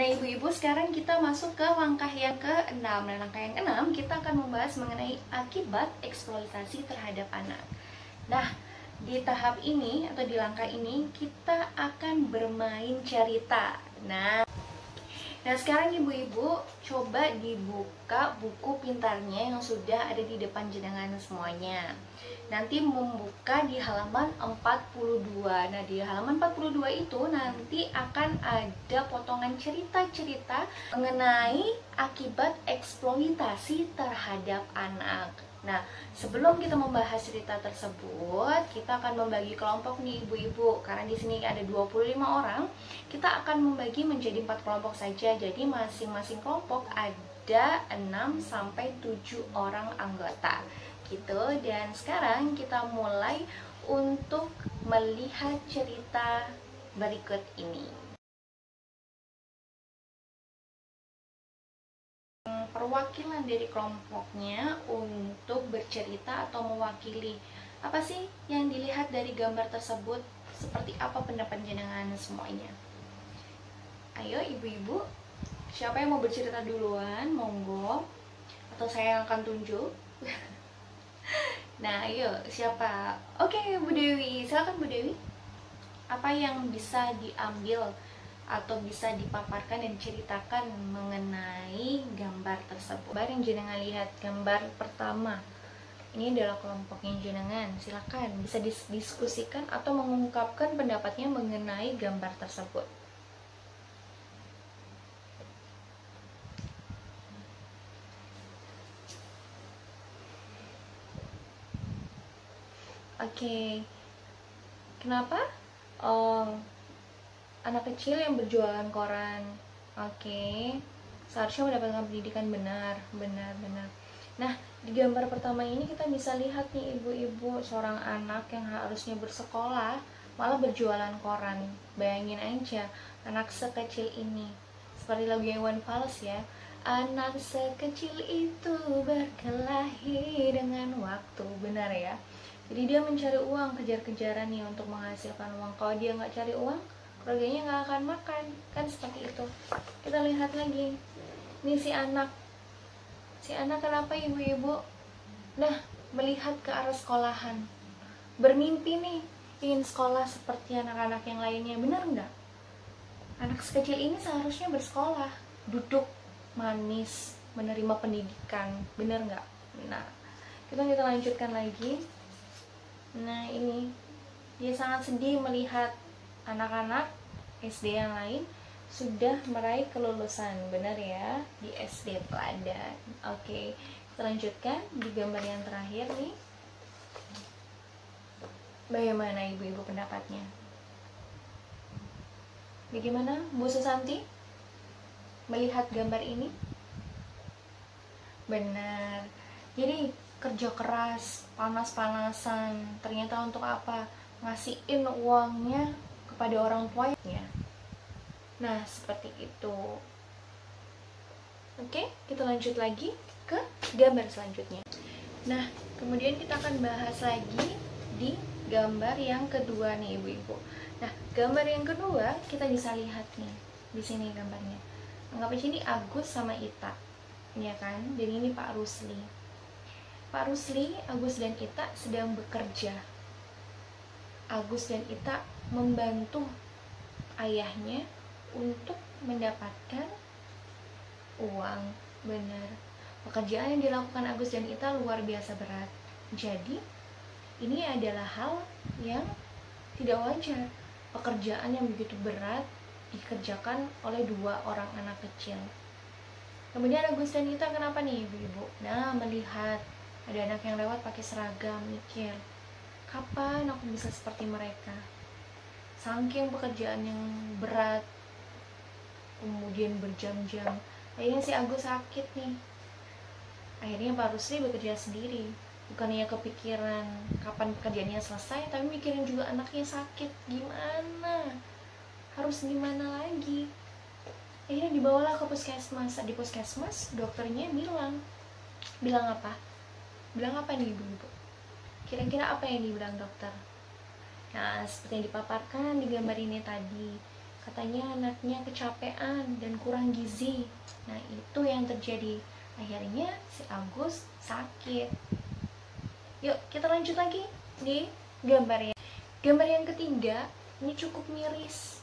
Nah ibu-ibu, sekarang kita masuk ke langkah yang ke-6. Nah langkah yang ke-6 kita akan membahas mengenai akibat eksploitasi terhadap anak. Nah di tahap ini atau di langkah ini kita akan bermain cerita. Nah sekarang ibu-ibu coba dibuka buku pintarnya yang sudah ada di depan jenengan semuanya. Nanti membuka di halaman 42. Nah di halaman 42 itu nanti akan ada potongan cerita-cerita mengenai akibat eksploitasi terhadap anak. Nah, sebelum kita membahas cerita tersebut, kita akan membagi kelompok nih ibu-ibu. Karena di sini ada 25 orang, kita akan membagi menjadi 4 kelompok saja. Jadi masing-masing kelompok ada 6 sampai 7 orang anggota. Gitu. Dan sekarang kita mulai untuk melihat cerita berikut ini. Perwakilan dari kelompoknya untuk bercerita atau mewakili apa sih yang dilihat dari gambar tersebut, seperti apa pendapat jenengan semuanya. Ayo ibu-ibu, siapa yang mau bercerita duluan, monggo, atau saya yang akan tunjuk. Nah ayo, siapa? Oke, Bu Dewi, silakan Bu Dewi. Apa yang bisa diambil atau bisa dipaparkan dan diceritakan mengenai gambar tersebut? Gambar yang jenengan lihat, gambar pertama ini adalah kelompoknya jenengan. Silakan bisa didiskusikan atau mengungkapkan pendapatnya mengenai gambar tersebut. Oke, kenapa? Anak kecil yang berjualan koran. Oke, seharusnya mendapatkan pendidikan. Benar. Nah, di gambar pertama ini kita bisa lihat nih ibu-ibu, seorang anak yang harusnya bersekolah malah berjualan koran. Bayangin aja, anak sekecil ini. Seperti lagu Iwan Fals ya. Anak sekecil itu berkelahi dengan waktu. Benar ya. Jadi dia mencari uang, kejar-kejaran nih untuk menghasilkan uang. Kalau dia nggak cari uang, keluarganya nggak akan makan, kan seperti itu. Kita lihat lagi, ini si anak kenapa ibu-ibu? Nah, melihat ke arah sekolahan, bermimpi nih ingin sekolah seperti anak-anak yang lainnya. Benar nggak? Anak sekecil ini seharusnya bersekolah, duduk manis, menerima pendidikan. Benar nggak? Nah, kita lanjutkan lagi. Nah ini, dia sangat sedih melihat anak-anak SD yang lain sudah meraih kelulusan. Benar ya, di SD teladan. Oke, kita lanjutkan di gambar yang terakhir nih. Bagaimana ibu-ibu pendapatnya? Bagaimana Bu Susanti melihat gambar ini? Benar. Jadi kerja keras, panas-panasan, ternyata untuk apa? Ngasihin uangnya kepada orang tuanya. Nah, seperti itu. Oke, kita lanjut lagi ke gambar selanjutnya. Nah, kemudian kita akan bahas lagi di gambar yang kedua nih ibu-ibu. Nah, gambar yang kedua kita bisa lihat nih, di sini gambarnya. Anggap aja ini Agus sama Ita, ya kan? Dan ini Pak Rusli. Pak Rusli, Agus dan Ita sedang bekerja. Agus dan Ita membantu ayahnya untuk mendapatkan uang. Benar. Pekerjaan yang dilakukan Agus dan Ita luar biasa berat. Jadi, ini adalah hal yang tidak wajar. Pekerjaan yang begitu berat dikerjakan oleh dua orang anak kecil. Kemudian Agus dan Ita kenapa nih ibu-ibu? Nah, melihat ada anak yang lewat pakai seragam, mikir, kapan aku bisa seperti mereka? Saking pekerjaan yang berat, kemudian berjam-jam, akhirnya si Agus sakit nih. Akhirnya Pak Rusli bekerja sendiri. Bukannya kepikiran kapan pekerjaannya selesai, tapi mikirin juga anaknya sakit. Gimana? Harus gimana lagi? Akhirnya dibawalah ke puskesmas. Di puskesmas, dokternya bilang apa? Bilang apa nih ibu-ibu? Kira-kira apa yang dibilang dokter? Nah, seperti yang dipaparkan di gambar ini tadi, Katanya anaknya kecapean dan kurang gizi. Nah, itu yang terjadi. Akhirnya si Agus sakit. Yuk, kita lanjut lagi di gambar ya. Gambar yang ketiga, ini cukup miris.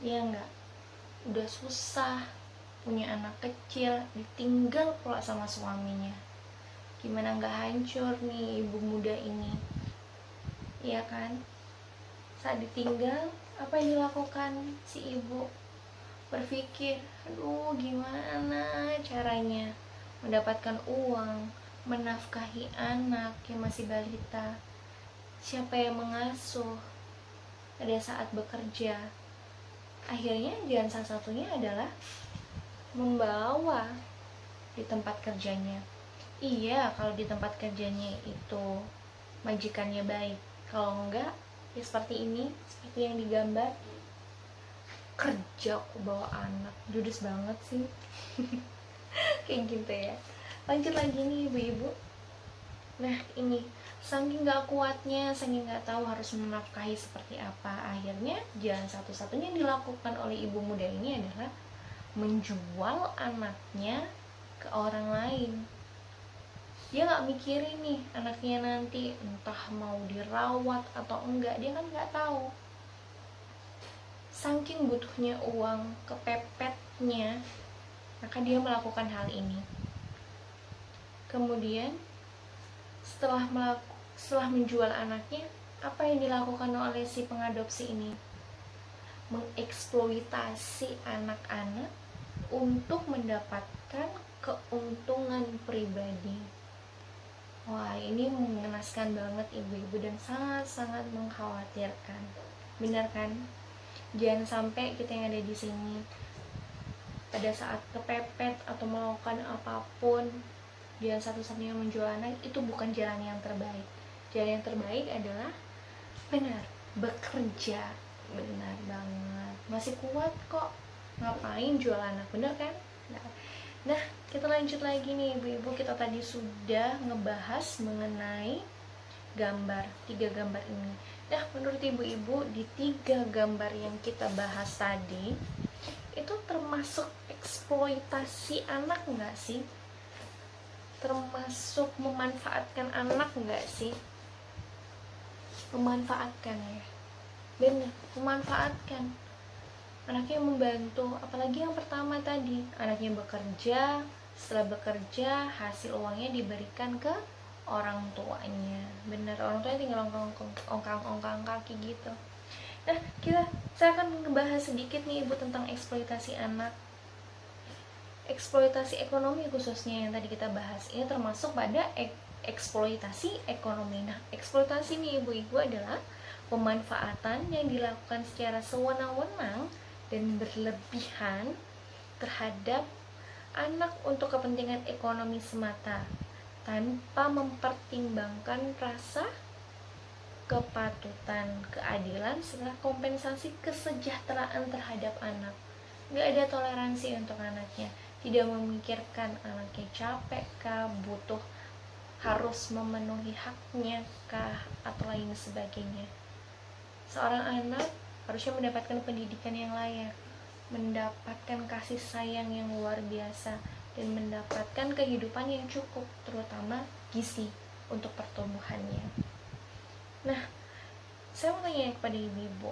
Ya enggak? Udah susah, punya anak kecil, ditinggal pula sama suaminya. Gimana nggak hancur nih ibu muda ini? Iya kan? Saat ditinggal, apa yang dilakukan si ibu? Berpikir, aduh gimana caranya mendapatkan uang, menafkahi anak yang masih balita. Siapa yang mengasuh pada saat bekerja? Akhirnya jalan salah satunya adalah membawa di tempat kerjanya. Iya, kalau di tempat kerjanya itu majikannya baik. Kalau enggak, ya seperti ini, seperti yang digambar. Kerja kok bawa anak, judes banget sih. Kayak gitu ya. Lanjut lagi nih ibu-ibu. Nah ini, saking gak kuatnya, saking gak tahu harus menafkahi seperti apa, akhirnya jalan satu-satunya yang dilakukan oleh ibu muda ini adalah menjual anaknya ke orang lain. Dia gak mikirin nih anaknya nanti entah mau dirawat atau enggak, dia kan gak tahu. Saking butuhnya uang, kepepetnya, maka dia melakukan hal ini. Kemudian setelah menjual anaknya, apa yang dilakukan oleh si pengadopsi ini? Mengeksploitasi anak-anak untuk mendapatkan keuntungan pribadi. Wah, ini mengenaskan banget ibu-ibu dan sangat-sangat mengkhawatirkan. Benar kan? Jangan sampai kita yang ada di sini pada saat kepepet atau melakukan apapun, jalan satu-satunya menjual anak itu bukan jalan yang terbaik. Jalan yang terbaik adalah benar, bekerja. Benar banget. Masih kuat kok, ngapain jual anak, benar kan? Nah, kita lanjut lagi nih ibu-ibu. Kita tadi sudah ngebahas mengenai gambar, 3 gambar ini. Nah, menurut ibu-ibu di 3 gambar yang kita bahas tadi, itu termasuk eksploitasi anak nggak sih? Termasuk memanfaatkan anak nggak sih? Memanfaatkan ya, benar, memanfaatkan. Anaknya membantu, apalagi yang pertama tadi, anaknya bekerja, setelah bekerja hasil uangnya diberikan ke orang tuanya. Bener, orang tuanya tinggal ongkang kaki gitu. Nah, saya akan ngebahas sedikit nih ibu tentang eksploitasi anak. Eksploitasi ekonomi khususnya yang tadi kita bahas, ini termasuk pada eksploitasi ekonomi. Nah, eksploitasi nih ibu-ibu adalah pemanfaatan yang dilakukan secara sewenang-wenang dan berlebihan terhadap anak untuk kepentingan ekonomi semata, tanpa mempertimbangkan rasa kepatutan, keadilan, serta kompensasi kesejahteraan terhadap anak. Gak ada toleransi untuk anaknya, tidak memikirkan anaknya capek kah, butuh harus memenuhi haknya kah, atau lain sebagainya. Seorang anak harusnya mendapatkan pendidikan yang layak, mendapatkan kasih sayang yang luar biasa, dan mendapatkan kehidupan yang cukup, terutama gizi untuk pertumbuhannya. Nah, saya mau tanya kepada ibu-ibu,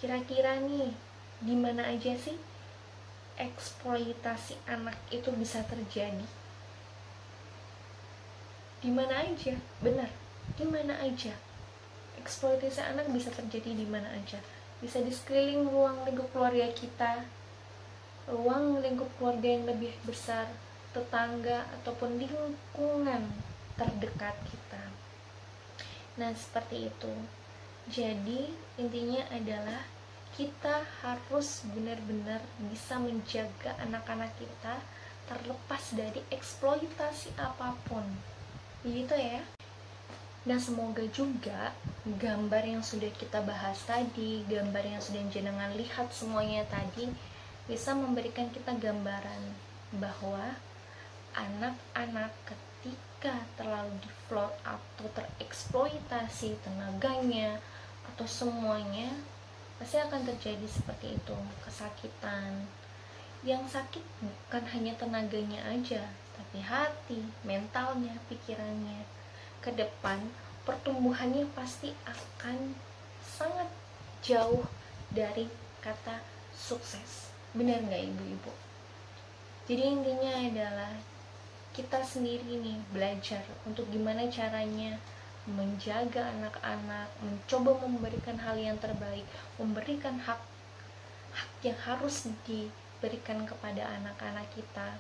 kira-kira nih, di mana aja sih eksploitasi anak itu bisa terjadi? Di mana aja? Benar, di mana aja? Eksploitasi anak bisa terjadi di mana aja? Bisa di sekeliling ruang lingkup keluarga kita, ruang lingkup keluarga yang lebih besar, tetangga, ataupun lingkungan terdekat kita. Nah, seperti itu. Jadi, intinya adalah kita harus benar-benar bisa menjaga anak-anak kita terlepas dari eksploitasi apapun. Begitu ya. Nah, semoga juga gambar yang sudah kita bahas tadi, gambar yang sudah jenengan lihat semuanya tadi, bisa memberikan kita gambaran bahwa anak-anak ketika terlalu defloat atau tereksploitasi tenaganya atau semuanya, pasti akan terjadi seperti itu, kesakitan. Yang sakit bukan hanya tenaganya aja, tapi hati, mentalnya, pikirannya. Ke depan pertumbuhannya pasti akan sangat jauh dari kata sukses. Benar nggak ibu-ibu? Jadi intinya adalah kita sendiri nih belajar untuk gimana caranya menjaga anak-anak, mencoba memberikan hal yang terbaik, memberikan hak yang harus diberikan kepada anak-anak kita,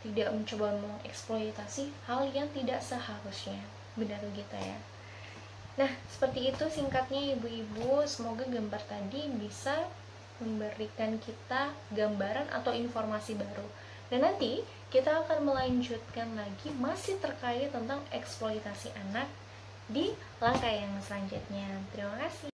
tidak mencoba mengeksploitasi hal yang tidak seharusnya. Benar gitu ya. Nah, seperti itu singkatnya ibu-ibu. Semoga gambar tadi bisa memberikan kita gambaran atau informasi baru. Dan nanti kita akan melanjutkan lagi masih terkait tentang eksploitasi anak di langkah yang selanjutnya. Terima kasih.